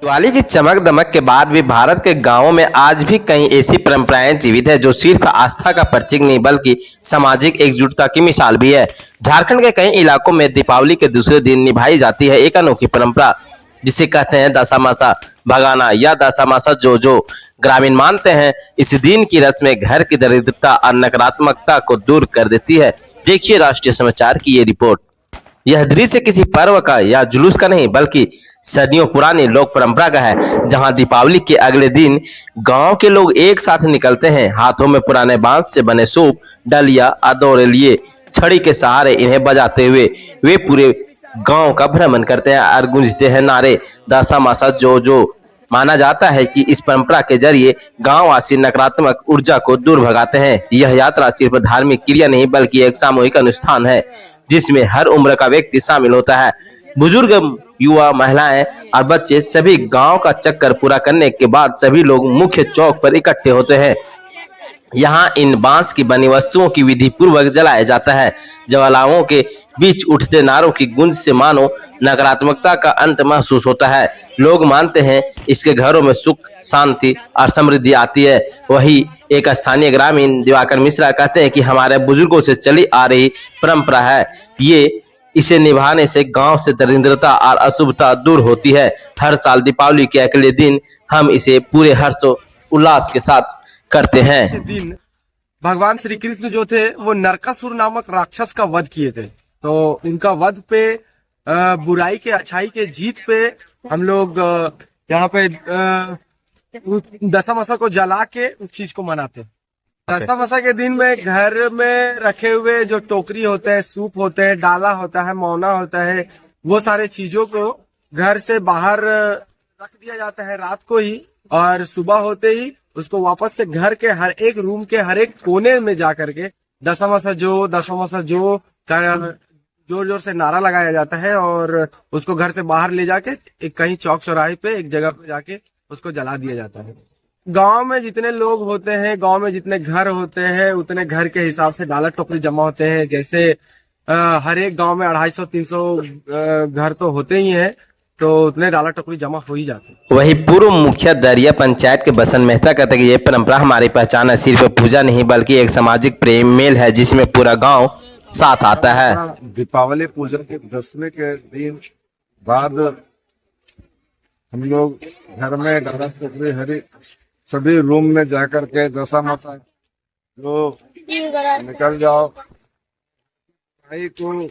दिवाली की चमक दमक के बाद भी भारत के गांवों में आज भी कई ऐसी परंपराएं जीवित है जो सिर्फ आस्था का प्रतीक नहीं बल्कि सामाजिक एकजुटता की मिसाल भी है। झारखंड के कई इलाकों में दीपावली के दूसरे दिन निभाई जाती है एक अनोखी परंपरा जिसे कहते हैं दशामासा भगाना या दशामासा जो ग्रामीण मानते हैं इस दिन की रस्में घर की दरिद्रता और नकारात्मकता को दूर कर देती है। देखिए राष्ट्रीय समाचार की ये रिपोर्ट। यह दृश्य किसी पर्व का या जुलूस का नहीं बल्कि सदियों पुरानी लोक परंपरा का है, जहां दीपावली के अगले दिन गांव के लोग एक साथ निकलते हैं, हाथों में पुराने बांस से बने सूप, डलिया और दौरे लिए छड़ी के सहारे इन्हें बजाते हुए वे पूरे गांव का भ्रमण करते हैं और गूंजते हैं नारे दशामासा जो। माना जाता है कि इस परंपरा के जरिए गांववासी नकारात्मक ऊर्जा को दूर भगाते हैं। यह यात्रा सिर्फ धार्मिक क्रिया नहीं बल्कि एक सामूहिक अनुष्ठान है जिसमें हर उम्र का व्यक्ति शामिल होता है। बुजुर्ग, युवा, महिलाएं और बच्चे सभी गांव का चक्कर पूरा करने के बाद सभी लोग मुख्य चौक पर इकट्ठे होते हैं। यहाँ इन बांस की बनी वस्तुओं की विधि पूर्वक जलाया जाता है। ज्वालाओं के बीच उठते नारों की गूंज से मानो नकारात्मकता का अंत महसूस होता है। लोग मानते हैं इसके घरों में सुख, शांति और समृद्धि आती है। वही एक स्थानीय ग्रामीण दिवाकर मिश्रा कहते हैं कि हमारे बुजुर्गों से चली आ रही परंपरा है, ये इसे निभाने से गांव से दरिद्रता और अशुभता दूर होती है। हर साल दीपावली के अगले दिन हम इसे पूरे हर्ष उल्लास के साथ करते हैं। दिन भगवान श्री कृष्ण जो थे वो नरकासुर नामक राक्षस का वध किए थे, तो उनका वध पे बुराई के अच्छाई के जीत पे हम लोग यहाँ पे दशामासा को जला के उस चीज को मनाते हैं। दशामासा के दिन में घर में रखे हुए जो टोकरी होते हैं, सूप होते हैं, डाला होता है, मौना होता है, वो सारे चीजों को घर से बाहर रख दिया जाता है रात को ही, और सुबह होते ही उसको वापस से घर के हर एक रूम के हर एक कोने में जा करके दशामासा जो जोर जोर से नारा लगाया जाता है और उसको घर से बाहर ले जाके एक कहीं चौक चौराहे पे एक जगह पे जाके उसको जला दिया जाता है। गांव में जितने लोग होते हैं, गांव में जितने घर होते हैं, उतने घर के हिसाब से डाला टोकरी जमा होते हैं। जैसे हर एक गांव में 250-300 घर तो होते ही हैं, तो उतने डाला टोकरी जमा हो ही जाते हैं। वही पूर्व मुखिया दरिया पंचायत के बसंत मेहता कहते हैं कि यह परंपरा हमारी पहचान है, सिर्फ पूजा नहीं बल्कि एक सामाजिक प्रेम मेल है जिसमें पूरा गांव साथ आता है। दीपावली पूजन के 10वें के दिन बाद हम लोग घर में डाला टोकरी हरी सभी रूम में जाकर के दशामासा जो निकल जाओ भाई को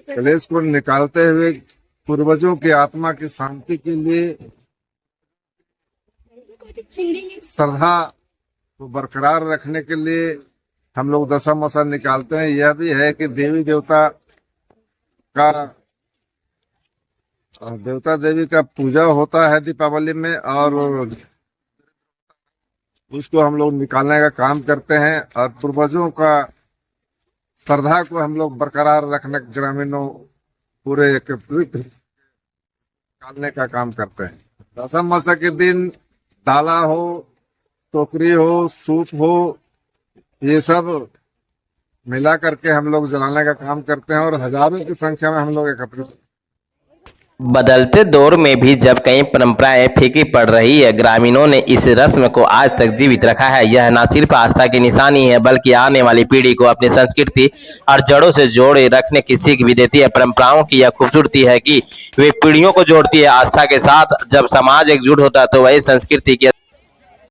कलेश को निकालते हुए पूर्वजों की आत्मा की शांति के लिए श्रद्धा को बरकरार रखने के लिए हम लोग दशामासा निकालते हैं। यह भी है कि देवी देवता देवी का पूजा होता है दीपावली में, और उसको हम लोग निकालने का काम करते हैं और पूर्वजों का श्रद्धा को हम लोग बरकरार रखने ग्रामीणों पूरे निकालने का काम करते हैं। दशामासा के दिन डाला हो, टोकरी हो, सूप हो, ये सब मिला करके हम लोग जलाने का काम करते हैं और हजारों की संख्या में हम लोग एकत्रित। बदलते दौर में भी जब कई परंपराएं फीकी पड़ रही है, ग्रामीणों ने इस रस्म को आज तक जीवित रखा है। यह न सिर्फ आस्था की निशानी है बल्कि आने वाली पीढ़ी को अपनी संस्कृति और जड़ों से जोड़े रखने की सीख भी देती है। परंपराओं की यह खूबसूरती है कि वे पीढ़ियों को जोड़ती है आस्था के साथ। जब समाज एकजुट होता है तो वही संस्कृति की